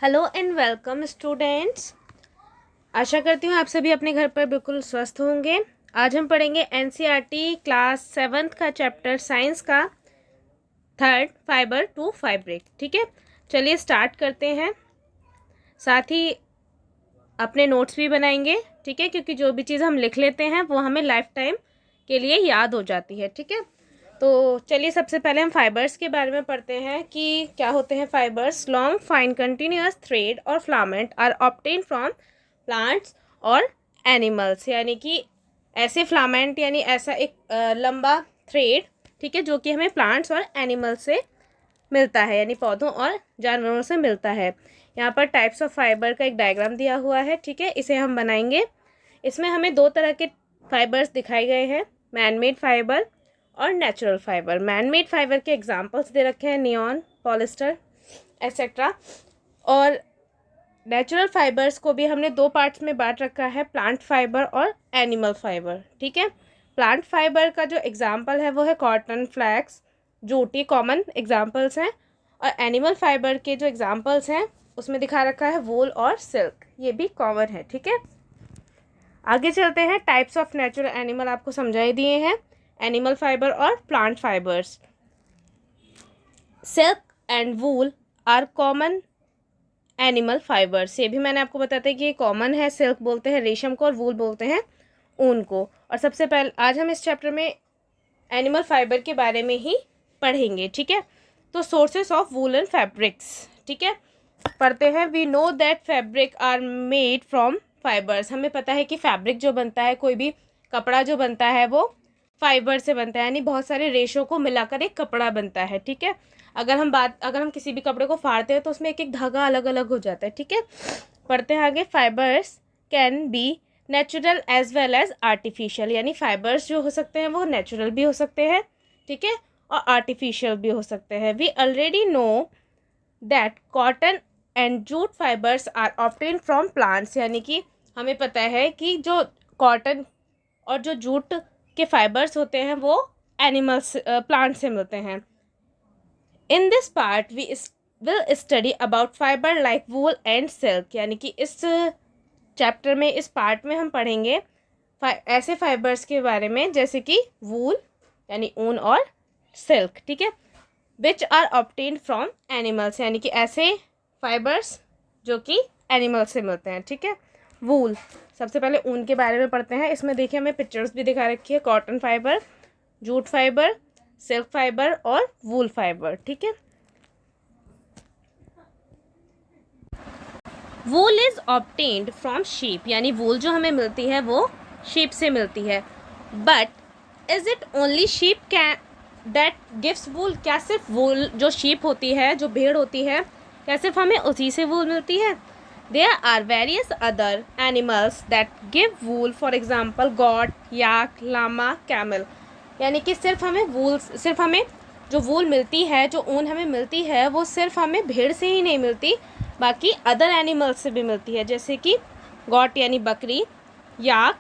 Hello and welcome students. आशा करती हूँ आप सभी अपने घर पर बिल्कुल स्वस्थ होंगे। आज हम पढ़ेंगे एनसीईआरटी क्लास 7th का चैप्टर साइंस का थर्ड फाइबर टू फैब्रिक। ठीक है, चलिए स्टार्ट करते हैं। साथ ही अपने नोट्स भी बनाएंगे, ठीक है, क्योंकि जो भी चीज़ हम लिख लेते हैं वो हमें लाइफ टाइम के लिए याद हो जाती है। ठीक है, तो चलिए सबसे पहले हम फाइबर्स के बारे में पढ़ते हैं कि क्या होते हैं fibres. Long fine continuous thread और filament are obtain from plants और एनिमल्स, यानी कि ऐसे फिलामेंट यानी ऐसा एक लंबा थ्रेड, ठीक है, जो कि हमें प्लांट्स और एनिमल्स से मिलता है, यानी पौधों और जानवरों से मिलता है। यहाँ पर टाइप्स ऑफ फाइबर का एक डायग्राम दिया हुआ है, ठीक है, इसे हम बनाएंगे। इसमें हमें दो तरह के फाइबर्स दिखाए गए हैं, मैन मेड फाइबर और natural fibre. Man made fibre के एग्जांपल्स दे रखे हैं, नियॉन, पॉलिस्टर एक्सेट्रा। और नेचुरल फाइबर्स को भी हमने दो पार्ट्स में बांट रखा है, प्लांट फाइबर और एनिमल फाइबर। ठीक है, प्लांट फाइबर का जो एग्जांपल है वो है कॉटन, फ्लैक्स, जूट, ये कॉमन एग्जांपल्स हैं। और एनिमल फाइबर के जो एग्जांपल्स हैं उसमें दिखा रखा है वूल और सिल्क, ये भी कॉमन है। ठीक है, आगे चलते हैं। टाइप्स ऑफ नेचुरल एनिमल आपको समझाई दिए हैं, एनिमल फाइबर और plant fibres. Silk and wool are common animal fibres, ये भी मैंने आपको बताया कि ये कॉमन है। सिल्क बोलते हैं रेशम को और वूल बोलते हैं ऊन को। और सबसे पहले आज हम इस चैप्टर में एनिमल फाइबर के बारे में ही पढ़ेंगे। ठीक है, तो सोर्सेस ऑफ वूलन फैब्रिक्स, ठीक है, पढ़ते हैं। We know that fabric are made from fibres, हमें पता है कि फैब्रिक जो बनता है, कोई भी कपड़ा जो बनता है वो फाइबर से बनता है, यानी बहुत सारे रेशों को मिलाकर एक कपड़ा बनता है। ठीक है, अगर हम किसी भी कपड़े को फाड़ते हैं तो उसमें एक एक धागा अलग अलग हो जाता है। ठीक है, पढ़ते हैं आगे। Fibres can be natural as well as artificial, यानी फाइबर्स जो हो सकते हैं वो नेचुरल भी हो सकते हैं, ठीक है, और आर्टिफिशियल भी हो सकते हैं। We already know that cotton and jute fibres are obtain from plants, यानी कि हमें पता है कि जो कॉटन और जो जूट के फाइबर्स होते हैं वो एनिमल्स प्लांट से मिलते हैं। In this part we will study about fibre like wool and silk, यानी कि इस चैप्टर में, इस पार्ट में हम पढ़ेंगे ऐसे फाइबर्स के बारे में जैसे कि वूल यानी ऊन और सिल्क। ठीक है, which are obtained from animals, यानी कि ऐसे फाइबर्स जो कि एनिमल से मिलते हैं। ठीक है, वूल, सबसे पहले ऊन के बारे में पढ़ते हैं। इसमें देखिए हमें पिक्चर्स भी दिखा रखी है, cotton fibre, jute fibre, silk fibre और वूल फाइबर। ठीक है, वूल इज ऑब्टेन्ड फ्रॉम शीप, यानी वूल जो हमें मिलती है वो शीप से मिलती है। But is it only sheep can that gives wool, क्या सिर्फ वूल जो शीप होती है, जो भेड़ होती है, क्या सिर्फ हमें उसी से वूल मिलती है? There are various other animals that give wool, for example goat, yak, llama, camel, यानी कि सिर्फ हमें जो वूल मिलती है, जो ऊन हमें मिलती है, वो सिर्फ हमें भेड़ से ही नहीं मिलती, बाकी अदर एनिमल्स से भी मिलती है, जैसे कि गॉट यानी बकरी, याक,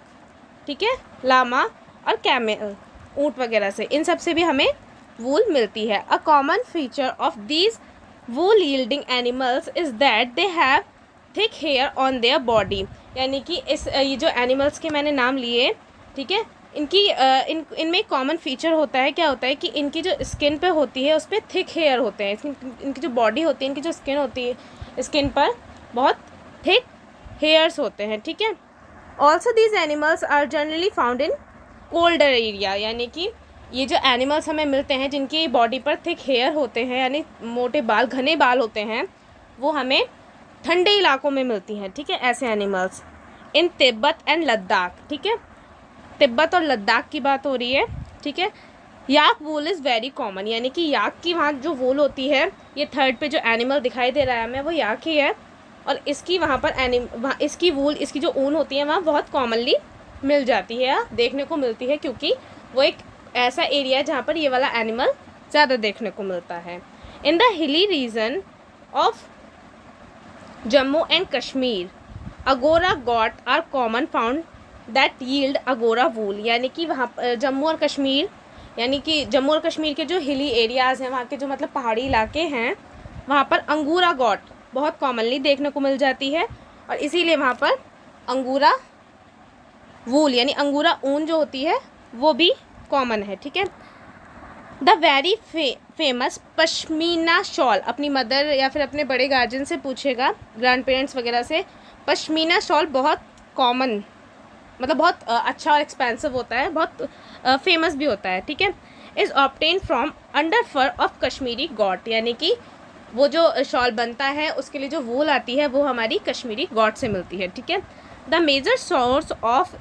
ठीक है, लामा और कैमल, ऊँट वगैरह से, इन सब से भी हमें वूल मिलती है। A common feature of these wool yielding animals is that they have thick hair on their body, यानी कि ये जो एनिमल्स के मैंने नाम लिए, ठीक है, इनमें एक कॉमन फीचर होता है। क्या होता है कि इनकी जो स्किन पे होती है उस पर थिक हेयर होते हैं, इनकी जो बॉडी होती है, इनकी जो स्किन होती है, स्किन पर बहुत थिक हेयर्स होते हैं। ठीक है, also these animals are generally found in colder area, यानी कि ये जो एनिमल्स हमें मिलते हैं जिनकी बॉडी पर थिक हेयर होते हैं, यानी मोटे बाल, घने बाल होते हैं, वो हमें ठंडे इलाकों में मिलती हैं। ठीक है, ऐसे animals in Tibet and Ladakh, ठीक है, तिब्बत और लद्दाख की बात हो रही है। ठीक है, याक वूल इज़ वेरी कॉमन, यानी कि याक की वहाँ जो वूल होती है, ये थर्ड पे जो एनिमल दिखाई दे रहा है हमें वो याक ही है, और इसकी वहाँ इसकी वूल, इसकी जो ऊन होती है वहाँ बहुत कॉमनली मिल जाती है, देखने को मिलती है, क्योंकि वो एक ऐसा एरिया है जहाँ पर ये वाला एनिमल ज़्यादा देखने को मिलता है। In the hilly region of Jammu and Kashmir angora goat are common found that yield angora wool, यानी कि वहाँ जम्मू और कश्मीर, यानी कि जम्मू और कश्मीर के जो हिली एरियाज़ हैं, वहाँ के जो मतलब पहाड़ी इलाके हैं, वहाँ पर अंगूरा गॉट बहुत कॉमनली देखने को मिल जाती है, और इसीलिए वहाँ पर अंगूरा वूल यानी अंगूरा ऊन जो होती है वो भी कॉमन है, ठीक है। The very famous pashmina shawl, अपनी मदर या फिर अपने बड़े गार्जियन से पूछेगा, ग्रैंड पेरेंट्स वगैरह से, पश्मीना शॉल बहुत कॉमन, मतलब बहुत अच्छा और एक्सपेंसिव होता है, बहुत फेमस भी होता है, ठीक है। Is obtain from under fur of Kashmiri goat, यानी कि वो जो शॉल बनता है उसके लिए जो वूल आती है वो हमारी कश्मीरी गॉट से मिलती है, ठीक है। The major source of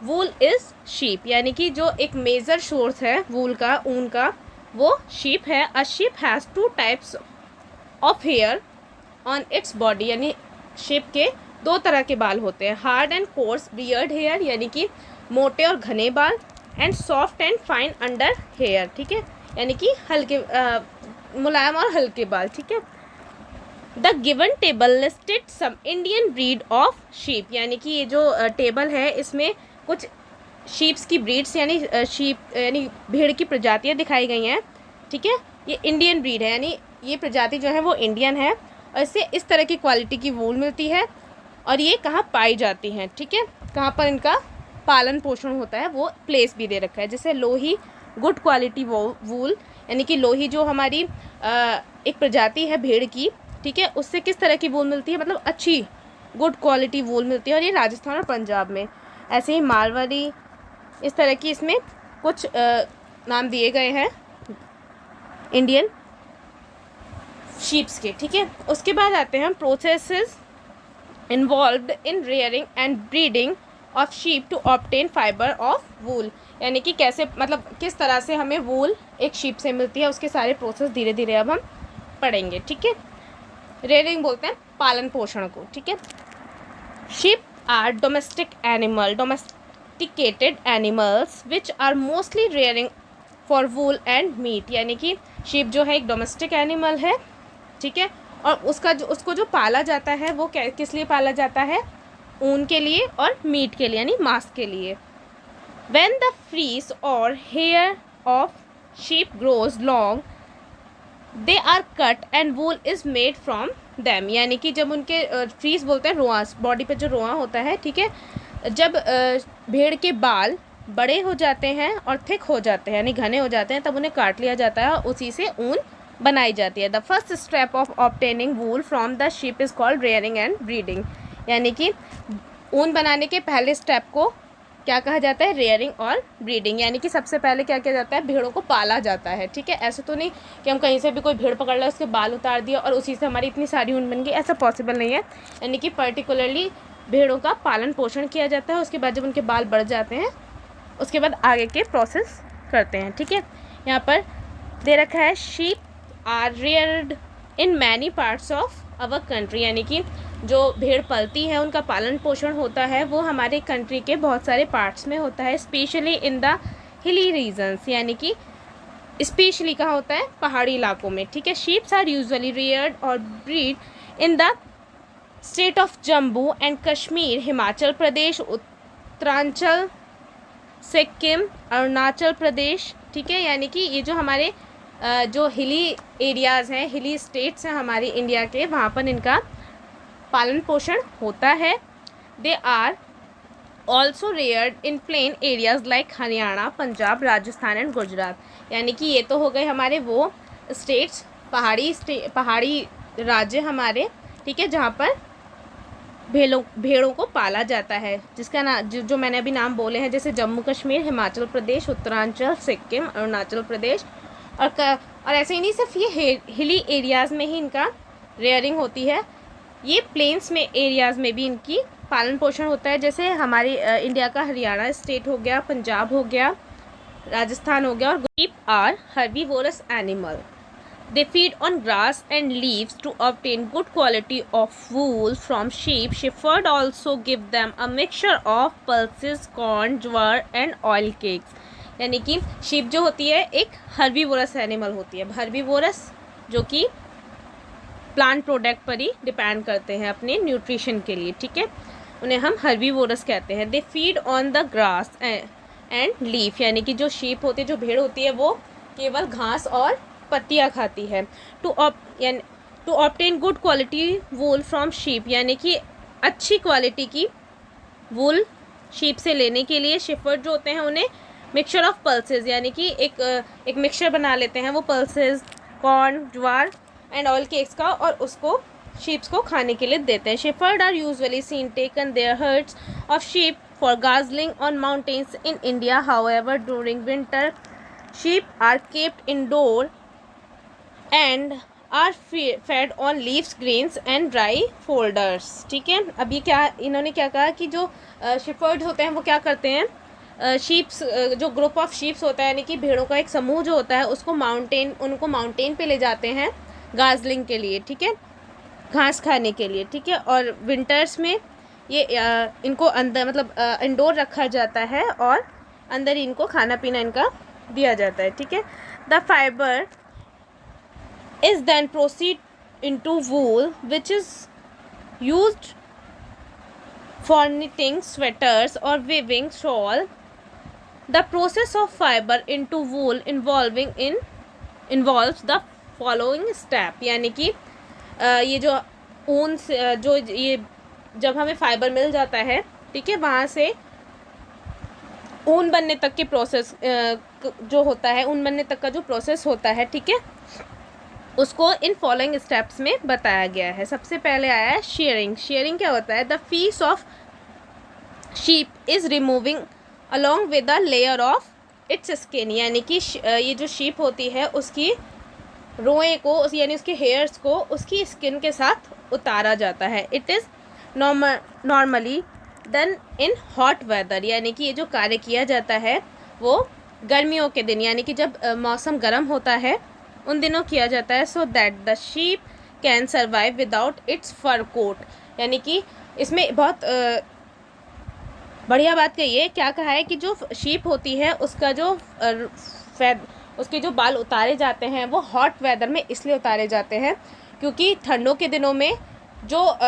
wool is sheep, यानी कि जो एक मेजर सोर्स है वूल का, ऊन का, वो शीप है। A sheep has 2 types of hair on its body, यानी शीप के 2 तरह के बाल होते हैं, hard and coarse beard hair, यानी कि मोटे और घने बाल, and soft and fine under hair, ठीक है, यानी कि हल्के मुलायम और हल्के बाल, ठीक है। The given table listed some Indian breed of sheep, यानी कि ये जो टेबल है इसमें कुछ शीप्स की ब्रीड्स यानी शीप यानी भेड़ की प्रजातियाँ दिखाई गई हैं, ठीक है। ये इंडियन ब्रीड है, यानी ये प्रजाति जो है वो इंडियन है, और इससे इस तरह की क्वालिटी की वूल मिलती है, और ये कहाँ पाई जाती हैं, ठीक है, कहाँ पर इनका पालन पोषण होता है वो प्लेस भी दे रखा है। जैसे लोही गुड क्वालिटी वूल, यानी कि लोही जो हमारी एक प्रजाति है भेड़ की, ठीक है, उससे किस तरह की वूल मिलती है, मतलब अच्छी गुड क्वालिटी वूल मिलती है, और ये राजस्थान और पंजाब में। ऐसे ही मारवाड़ी, इस तरह की इसमें कुछ नाम दिए गए हैं इंडियन शीप्स के, ठीक है। उसके बाद आते हैं processes involved in rearing and breeding of sheep to obtain fibre of wool, यानी कि कैसे, मतलब किस तरह से हमें वूल एक शीप से मिलती है, उसके सारे प्रोसेस धीरे धीरे अब हम पढ़ेंगे, ठीक है। रेयरिंग बोलते हैं पालन पोषण को, ठीक है। Sheep are domesticated animals which are mostly rearing for wool and meat, यानी कि शीप जो है एक डोमेस्टिक एनिमल है, ठीक है, और उसको जो पाला जाता है वो किस लिए पाला जाता है, ऊन के लिए और मीट के लिए यानी मांस के लिए। When the fleece or hair of sheep grows long, they are cut and wool is made from them, यानी कि जब उनके फ्रीज बोलते हैं रोआं, बॉडी पे जो रोआं होता है, ठीक है, जब भेड़ के बाल बड़े हो जाते हैं और थिक हो जाते हैं यानी घने हो जाते हैं, तब उन्हें काट लिया जाता है और उसी से ऊन बनाई जाती है। The first step of obtaining wool from the sheep is called rearing and breeding, यानी कि ऊन बनाने के पहले स्टेप को क्या कहा जाता है, रेयरिंग और ब्रीडिंग, यानी कि सबसे पहले क्या किया जाता है, भेड़ों को पाला जाता है, ठीक है। ऐसे तो नहीं कि हम कहीं से भी कोई भेड़ पकड़ लिया, उसके बाल उतार दिया और उसी से हमारी इतनी सारी ऊन बन गई, ऐसा पॉसिबल नहीं है। यानी कि पर्टिकुलरली भेड़ों का पालन पोषण किया जाता है, उसके बाद जब उनके बाल बढ़ जाते हैं उसके बाद आगे के प्रोसेस करते हैं, ठीक है। यहाँ पर दे रखा है sheep are reared in many parts of our country, यानी कि जो भेड़ पलती है उनका पालन पोषण होता है वो हमारे कंट्री के बहुत सारे पार्ट्स में होता है, specially in the hilly regions, यानी कि स्पेशली कहाँ होता है, पहाड़ी इलाकों में, ठीक है। शीप्स आर यूजुअली रेयर्ड और breed in the state of Jammu and Kashmir, Himachal Pradesh, Uttaranchal, Sikkim, Arunachal Pradesh, ठीक है। यानी कि ये जो हमारे जो हिली एरियाज़ हैं, हिली स्टेट्स हैं हमारे इंडिया के, वहाँ पर इनका पालन पोषण होता है। They are also reared in plain areas like Haryana, Punjab, Rajasthan and Gujarat, यानी कि ये तो हो गए हमारे वो स्टेट्स, पहाड़ी राज्य हमारे, ठीक है, जहाँ पर भेड़ों को पाला जाता है, जिसका नाम जो मैंने अभी नाम बोले हैं, जैसे जम्मू कश्मीर, हिमाचल प्रदेश, उत्तरांचल, सिक्किम, अरुणाचल प्रदेश, और ऐसे ही नहीं सिर्फ ये हिली एरियाज़ में ही इनका रेयरिंग होती है, ये प्लेन्स में एरियाज़ में भी इनकी पालन पोषण होता है। जैसे हमारी इंडिया का हरियाणा स्टेट हो गया, पंजाब हो गया, राजस्थान हो गया। और sheep are herbivorous animal, they feed on grass and leaves to obtain good quality of wool from sheep. Shepherd also give them a mixture of pulses, corn, jowar and oil cakes, यानी कि sheep जो होती है एक herbivorous animal होती है, herbivorous जो कि प्लांट प्रोडक्ट पर ही डिपेंड करते हैं अपने न्यूट्रिशन के लिए, ठीक है, उन्हें हम हर्बीवोरस कहते हैं। They feed on the grass and leaf, यानी कि जो शीप होती है, जो भेड़ होती है, वो केवल घास और पत्तियाँ खाती है। To obtain good quality wool from sheep, यानी कि अच्छी क्वालिटी की वूल शीप से लेने के लिए शेफर्ड जो होते हैं उन्हें मिक्सचर ऑफ पल्सेस, यानी कि एक मिक्सचर बना लेते हैं वो pulses, corn, jowar and oil cakes का, और उसको शीप्स को खाने के लिए देते हैं. Shepherd are usually seen taken their herds of sheep for grazing on mountains in India. However during winter sheep are kept indoor and are fed on leaves, grains and dry fodders. ठीक है, अब ये क्या इन्होंने क्या कहा कि जो शेफर्ड होते हैं वो क्या करते हैं, शीप्स, जो ग्रुप ऑफ शीप्स होता है यानी कि भेड़ों का एक समूह जो होता है उनको माउंटेन पे ले जाते हैं गार्जलिंग के लिए. ठीक है, घास खाने के लिए. ठीक है, और विंटर्स में ये इनको अंदर मतलब इंडोर रखा जाता है और अंदर ही इनको खाना पीना इनका दिया जाता है. ठीक है, the fibre is then proceed into wool which is used for knitting sweaters or weaving shawl. The process of fiber into wool involves the following step, यानी कि ये जो ऊन से जो ये जब हमें फाइबर मिल जाता है, ठीक है, वहाँ से ऊन बनने तक के प्रोसेस जो होता है, ऊन बनने तक का जो प्रोसेस होता है, ठीक है, उसको इन फॉलोइंग स्टेप्स में बताया गया है. सबसे पहले आया है शेयरिंग. शेयरिंग क्या होता है, the fees of sheep is removing along with the layer of its skin, यानी कि ये जो शीप होती है उसकी रोएं को यानी उसके हेयर्स को उसकी स्किन के साथ उतारा जाता है. It is normally done in hot weather, यानी कि ये जो कार्य किया जाता है वो गर्मियों के दिन, यानी कि जब मौसम गर्म होता है उन दिनों किया जाता है. So that the sheep can survive without its fur coat, यानी कि इसमें बहुत बढ़िया बात कही है. क्या कहा है कि जो शीप होती है उसका जो उसके जो बाल उतारे जाते हैं वो हॉट वेदर में इसलिए उतारे जाते हैं क्योंकि ठंडों के दिनों में जो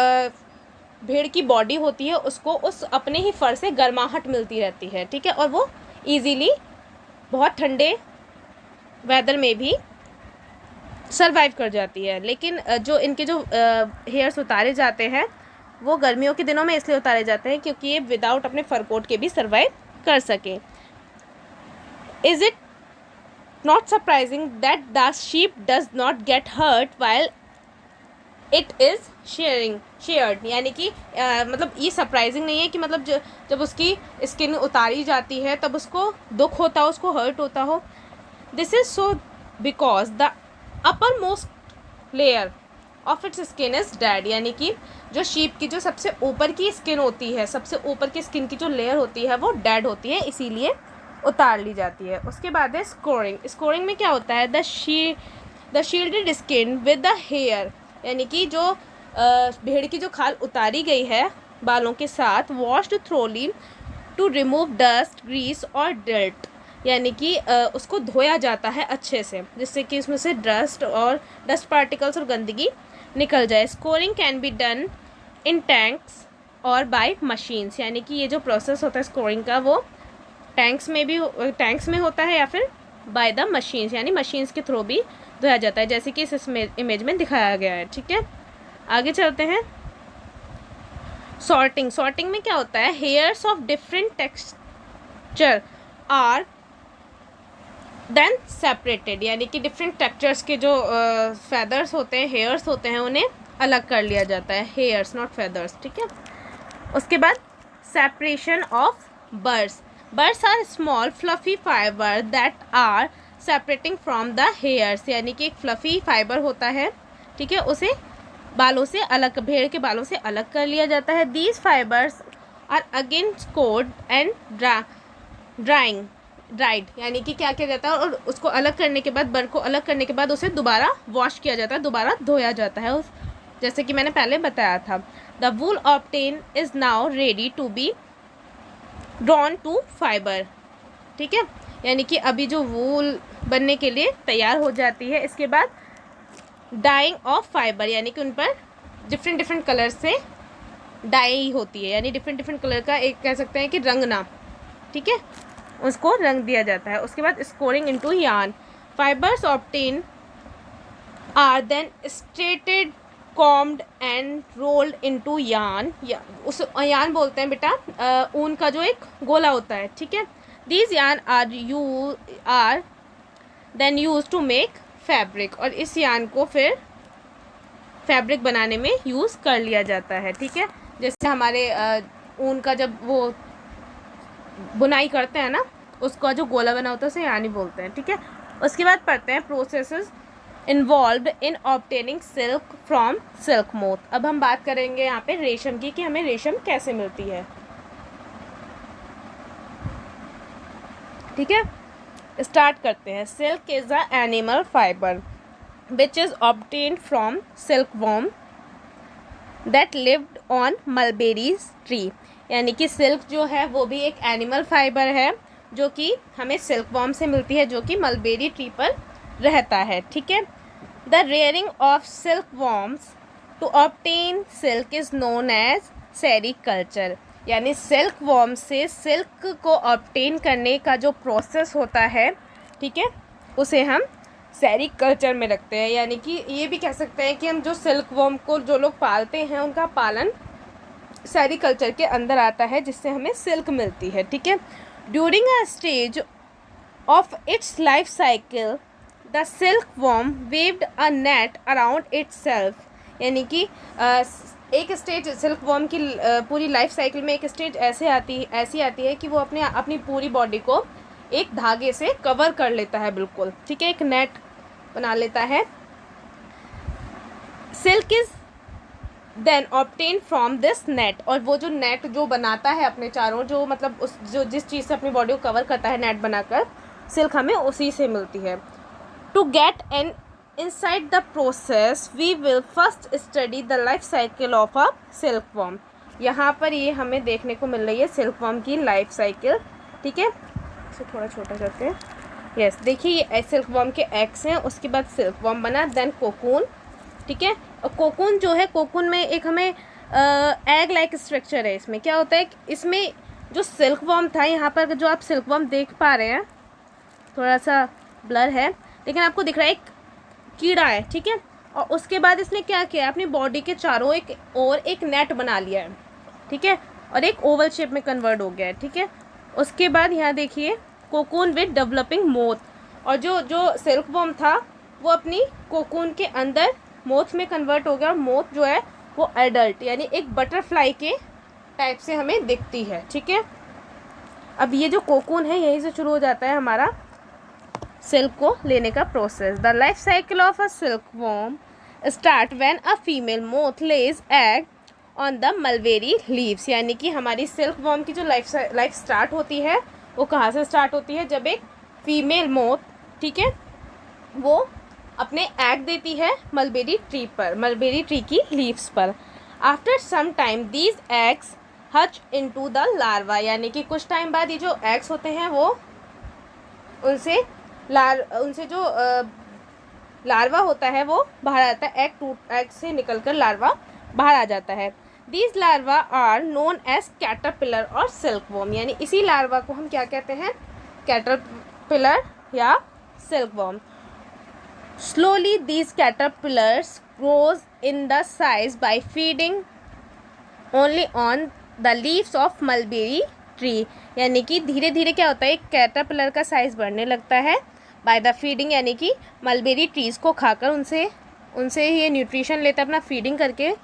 भेड़ की बॉडी होती है उसको उस अपने ही फर से गर्माहट मिलती रहती है. ठीक है, और वो ईजीली बहुत ठंडे वेदर में भी सर्वाइव कर जाती है. लेकिन जो इनके जो हेयर्स उतारे जाते हैं वो गर्मियों के दिनों में इसलिए उतारे जाते हैं क्योंकि ये विदाउट अपने फर कोट के भी सर्वाइव कर सकें. Is it not surprising that the sheep does not get hurt while it is sheared, यानी कि मतलब ये सरप्राइजिंग नहीं है कि मतलब जब उसकी स्किन उतारी जाती है तब उसको दुख होता हो, उसको हर्ट होता हो. This is so because the upper most layer of its skin is dead, यानी कि जो शीप की जो सबसे ऊपर की स्किन होती है, सबसे ऊपर की स्किन की जो लेयर होती है वो डेड होती है, इसीलिए उतार ली जाती है. उसके बाद है स्कोरिंग. स्कोरिंग में क्या होता है, the shielded skin with the hair, यानी कि जो भेड़ की जो खाल उतारी गई है बालों के साथ, washed thoroughly to remove dust, grease और डर्ट, यानी कि उसको धोया जाता है अच्छे से जिससे कि उसमें से डस्ट पार्टिकल्स और गंदगी निकल जाए. Scoring can be done in tanks और बाय मशीन्स, यानी कि ये जो प्रोसेस होता है स्कोरिंग का वो टैंक्स में होता है या फिर बाय द मशीन्स, यानी मशीन्स के थ्रू भी धोया जाता है, जैसे कि इस इमेज में दिखाया गया है. ठीक है, आगे चलते हैं. सॉर्टिंग. सॉर्टिंग में क्या होता है, hairs of different texture are then separated, यानी कि डिफरेंट टेक्सचर्स के जो फेदर्स होते हैं, हेयर्स होते हैं, उन्हें अलग कर लिया जाता है. Hairs not feathers. ठीक है, उसके बाद separation of birds. Birds are small fluffy fibre that are separating from the hairs, यानी कि एक फ्लफी फाइबर होता है, ठीक है, उसे बालों से अलग, भेड़ के बालों से अलग कर लिया जाता है. These fibres are again scoured and dried, यानी कि क्या किया जाता है, और उसको अलग करने के बाद, बर्ड को अलग करने के बाद उसे दोबारा वॉश किया जाता है, दोबारा धोया जाता है, जैसे कि मैंने पहले बताया था. The wool obtain is now ready to be drawn to fibre. ठीक है, यानी कि अभी जो वूल बनने के लिए तैयार हो जाती है. इसके बाद डाइंग ऑफ फाइबर, यानी कि उन पर डिफरेंट कलर से डाई होती है, यानी डिफरेंट कलर का एक कह सकते हैं कि रंगना, ठीक है, उसको रंग दिया जाता है. उसके बाद scoring into yarn. Fibres obtain are then straightened, combed and rolled into yarn, या उस यार्न बोलते हैं बेटा ऊन का जो एक गोला होता है, ठीक है। These yarn are then use to make fabric, और इस यार्न को फिर फैब्रिक बनाने में यूज़ कर लिया जाता है, ठीक है। जैसे हमारे ऊन का जब वो बुनाई करते हैं ना, उसका जो गोला बना होता है उसे यानी बोलते हैं, ठीक है। उसके बाद पढ़ते हैं processes involved in obtaining silk from silk moth. अब हम बात करेंगे यहाँ पे रेशम की, कि हमें रेशम कैसे मिलती है, ठीक है। स्टार्ट करते हैं। Silk is a animal fibre which is obtained from silkworm that lived on mulberries tree, यानी कि सिल्क जो है वो भी एक एनिमल फाइबर है जो कि हमें सिल्कवॉर्म से मिलती है, जो कि मलबेरी ट्री पर रहता है, ठीक है। The rearing of silkworms to obtain silk is known as sericulture, यानी सिल्कवॉर्म से सिल्क को ऑब्टेन करने का जो प्रोसेस होता है, ठीक है, उसे हम सेरीकल्चर में रखते हैं। यानी कि ये भी कह सकते हैं कि हम जो सिल्कवॉर्म को जो लोग पालते हैं उनका पालन सेरीकल्चर के अंदर आता है, जिससे हमें सिल्क मिलती है, ठीक है। During a stage of its life cycle the silkworm waived a net around itself, यानी कि एक स्टेज सिल्कवॉर्म की पूरी लाइफ साइकिल में एक स्टेज ऐसी आती है कि वो अपनी पूरी बॉडी को एक धागे से कवर कर लेता है, बिल्कुल, ठीक है, एक नेट बना लेता है। Silk is then obtain from this net, और वो जो नेट जो बनाता है अपने चारों, जो मतलब उस जो जिस चीज़ से अपनी बॉडी को कवर करता है नेट बनाकर, सिल्क हमें उसी से मिलती है। To get an inside the process we will first study the life cycle of a silkworm. यहाँ पर ये हमें देखने को मिल रही है सिल्कवॉर्म की लाइफ साइकिल, ठीक है। इसे थोड़ा छोटा करते हैं। यस, देखिए ये सिल्कवॉर्म के एग्स हैं, उसके बाद सिल्कवॉर्म बना, देन कोकून, ठीक है। और कोकून जो है, कोकून में एक हमें एग लाइक स्ट्रक्चर है। इसमें क्या होता है, इसमें जो सिल्कवॉर्म था, यहाँ पर जो आप सिल्कवॉर्म देख पा रहे हैं, थोड़ा सा ब्लर है लेकिन आपको दिख रहा है, एक कीड़ा है, ठीक है। और उसके बाद इसने क्या किया, अपनी बॉडी के चारों एक नेट बना लिया है, ठीक है, और एक ओवल शेप में कन्वर्ट हो गया है, ठीक है। उसके बाद यहाँ देखिए कोकून विद डेवलपिंग मोथ, और जो सिल्कवॉर्म था वो अपनी कोकून के अंदर मोथ में कन्वर्ट हो गया, और मोथ जो है वो एडल्ट यानी एक बटरफ्लाई के टाइप से हमें दिखती है, ठीक है। अब ये जो कोकून है यहीं से शुरू हो जाता है हमारा सिल्क को लेने का process. The life cycle of a silkworm start when a female moth lays egg on the mulberry leaves, यानी कि हमारी सिल्कवॉर्म की जो लाइफ स्टार्ट होती है वो कहाँ से स्टार्ट होती है, जब एक फीमेल मोथ, ठीक है, वो अपने एग देती है मलबेरी ट्री पर, मलबेरी ट्री की लीव्स पर। After some time these eggs hatch into the larva, यानी कि कुछ टाइम बाद ये जो एग्स होते हैं वो उनसे जो लार्वा होता है वो बाहर आता है, एग से निकलकर लार्वा बाहर आ जाता है। These larva are known as caterpillar और सिल्कवॉर्म, यानी इसी लार्वा को हम क्या कहते हैं, कैटरपिलर या silkworm. Slowly these caterpillars grows in the size by feeding only on the leaves of mulberry tree, यानी कि धीरे धीरे क्या होता है, एक कैटरपिलर का साइज बढ़ने लगता है बाय द फीडिंग, यानी कि मलबेरी ट्रीज़ को खाकर उनसे ये न्यूट्रिशन लेता है, अपना फीडिंग करके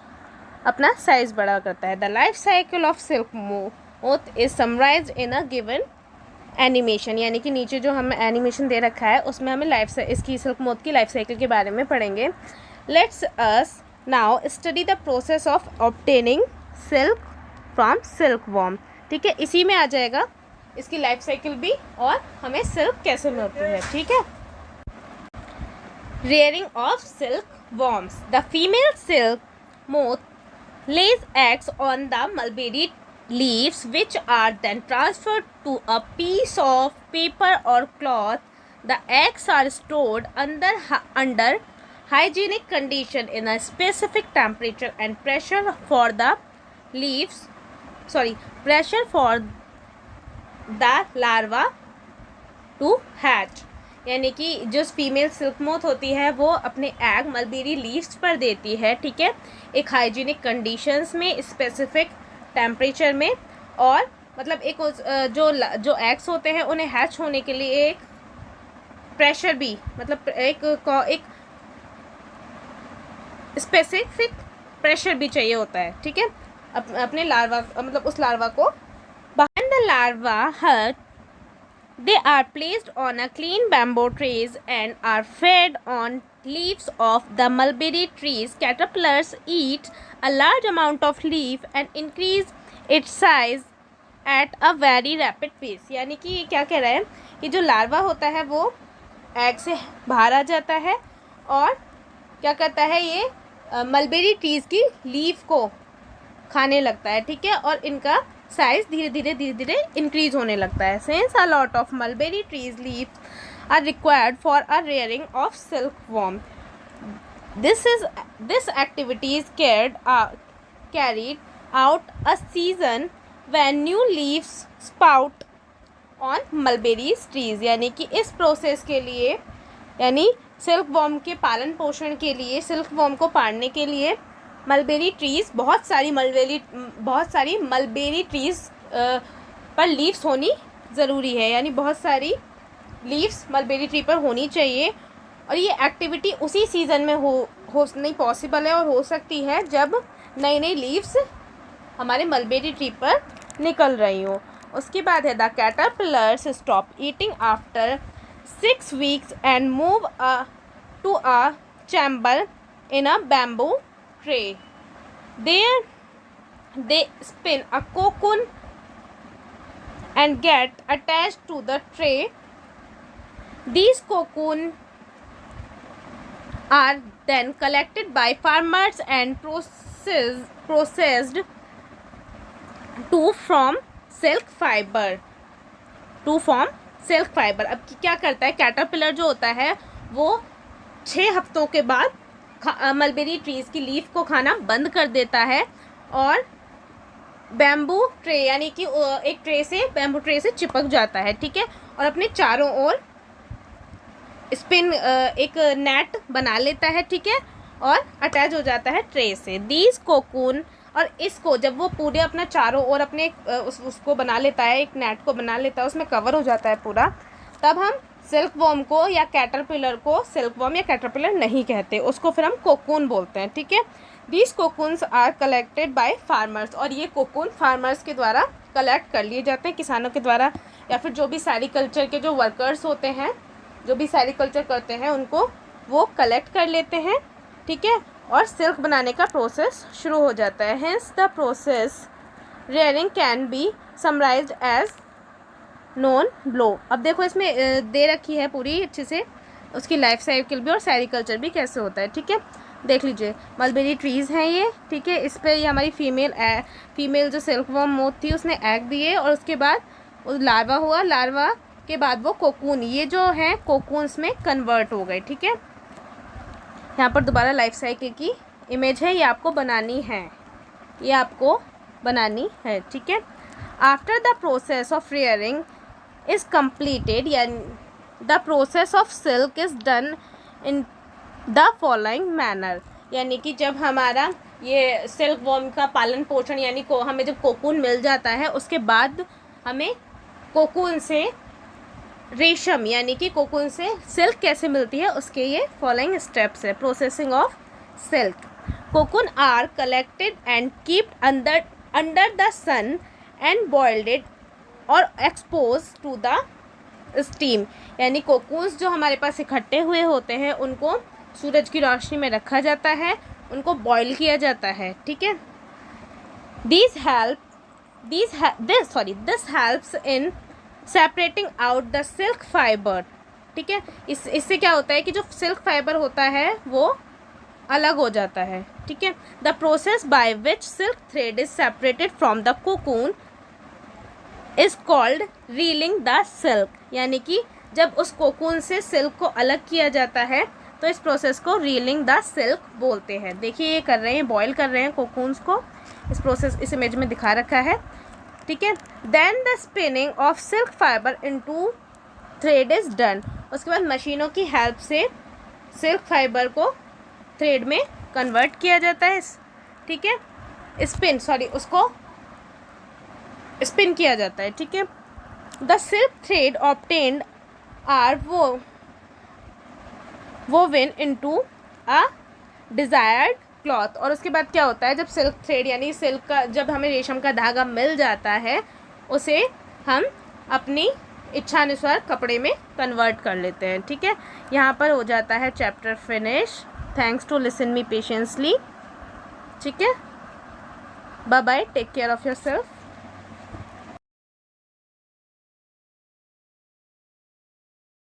अपना साइज बड़ा करता है। The life cycle of silk moth is summarised in a given animation, यानी कि नीचे जो हमें एनिमेशन दे रखा है उसमें हमें इसकी सिल्क मोथ की लाइफ साइकिल के बारे में पढ़ेंगे। Let's us now study the process of obtaining silk from silkworm, ठीक है। इसी में आ जाएगा इसकी लाइफ साइकिल भी और हमें सिल्क कैसे मिलती है, ठीक है। Rearing of silkworms, the female silk moth lays eggs on the mulberry leaves which are then transferred to a piece of paper or cloth. The eggs are stored under hygienic condition in a specific temperature and pressure for the larva to hatch, यानी कि जो female silk moth होती है वो अपने egg mulberry leaves पर देती है, ठीक है, एक हाइजीनिक कंडीशंस में, स्पेसिफिक टेम्परेचर में, और मतलब एक जो एग्स होते हैं उन्हें हैच होने के लिए एक प्रेशर भी, मतलब एक स्पेसिफिक प्रेशर भी चाहिए होता है, ठीक है, अपने लार्वा मतलब उस लार्वा को। When the larva hatch, they are placed on a clean bamboo trees and are fed on leaves of the mulberry trees. Caterpillars eat a large amount of leaf and increase its size at a very rapid pace. यानी कि ये क्या कह रहा है कि जो larva होता है वो एग से बाहर आ जाता है और क्या करता है, ये मलबेरी ट्रीज़ की लीफ को खाने लगता है, ठीक है, और इनका साइज धीरे धीरे इंक्रीज होने लगता है। Since a lot of mulberry trees leaves are required for a rearing of silk worm, this activity is carried out a season when new leaves sprout on mulberry trees। यानी कि इस process के लिए, यानी silk worm के पालन पोषण के लिए, सिल्क वॉर्म को पालने के लिए मलबेरी ट्रीज़, बहुत सारी मलबेरी ट्रीज़ पर लीव्स होनी ज़रूरी है, यानी बहुत सारी लीव्स मलबेरी ट्री पर होनी चाहिए। और ये एक्टिविटी उसी सीज़न में हो नहीं पॉसिबल है और हो सकती है जब नई नई लीव्स हमारे मलबेरी ट्री पर निकल रही हो। उसके बाद है the caterpillars stop eating after 6 weeks and move to a chamber in a bamboo tray. There they spin a cocoon and get attached to the tray. These cocoon are then collected by farmers and processed to form silk fiber. अब क्या करता है, caterpillar जो होता है वो 6 हफ्तों के बाद मलबेरी ट्रीज़ की लीफ को खाना बंद कर देता है और बैम्बू ट्रे, यानी कि एक बैम्बू ट्रे से चिपक जाता है, ठीक है, और अपने चारों ओर स्पिन एक नेट बना लेता है, ठीक है, और अटैच हो जाता है ट्रे से। दीज कोकून, और इसको जब वो पूरे अपना चारों ओर अपने उसको बना लेता है, एक नेट को बना लेता है, उसमें कवर हो जाता है पूरा, तब हम सिल्क वॉर्म को या कैटरपिलर को सिल्क वॉर्म या कैटरपिलर नहीं कहते, उसको फिर हम कोकून बोलते हैं, ठीक है। These cocoons are collected by farmers, और ये कोकून फार्मर्स के द्वारा कलेक्ट कर लिए जाते हैं, किसानों के द्वारा, या फिर जो भी सेरिकल्चर के जो वर्कर्स होते हैं, जो भी सेरिकल्चर करते हैं, उनको वो कलेक्ट कर लेते हैं, ठीक है, और सिल्क बनाने का प्रोसेस शुरू हो जाता है। Hence the process rearing can be summarised as known below. अब देखो इसमें दे रखी है पूरी अच्छे से उसकी लाइफ साइकिल भी और सेरिकल्चर भी कैसे होता है, ठीक है, देख लीजिए। मलबेरी ट्रीज़ हैं ये, ठीक है, इस पर ये हमारी फीमेल जो सिल्क वॉर्म मोथ थी उसने एग दिए और उसके बाद वो लार्वा हुआ, लार्वा के बाद वो कोकून, ये जो है कोकून्स में कन्वर्ट हो गए, ठीक है। यहाँ पर दोबारा लाइफ साइकिल की इमेज है, ये आपको बनानी है, ठीक है। After the process of rearing is completed, the process of silk is done in the following manner, यानी कि जब हमारा ये सिल्क वॉर्म का पालन पोषण, यानी हमें जब कोकून मिल जाता है उसके बाद हमें कोकून से रेशम, यानी कि कोकून से सिल्क कैसे मिलती है, उसके ये फॉलोइंग स्टेप्स है। Processing of silk, cocoon are collected and keeped under the sun and boiled और एक्सपोज टू द स्टीम, यानी कोकून्स जो हमारे पास इकट्ठे हुए होते हैं उनको सूरज की रोशनी में रखा जाता है, उनको बॉईल किया जाता है, ठीक है। This helps in separating out the silk fibre, ठीक है, इससे क्या होता है कि जो सिल्क फाइबर होता है वो अलग हो जाता है, ठीक है। The process by which silk thread is separated from the cocoon is called reeling the silk, यानी कि जब उस कोकून से सिल्क को अलग किया जाता है तो इस प्रोसेस को रीलिंग द सिल्क बोलते हैं। देखिए ये कर रहे हैं, बॉईल कर रहे हैं कोकून्स को, इस प्रोसेस इस इमेज में दिखा रखा है, ठीक है। Then the spinning of silk fibre into thread is done, उसके बाद मशीनों की हेल्प से सिल्क फाइबर को थ्रेड में कन्वर्ट किया जाता है, ठीक है, उसको स्पिन किया जाता है, ठीक है। The silk thread obtained are woven into a desired cloth. और उसके बाद क्या होता है, जब सिल्क थ्रेड यानी सिल्क का, जब हमें रेशम का धागा मिल जाता है, उसे हम अपनी इच्छानुसार कपड़े में कन्वर्ट कर लेते हैं, ठीक है। यहाँ पर हो जाता है chapter finish. Thanks to listen me patiently, ठीक है। Bye bye, take care of your self.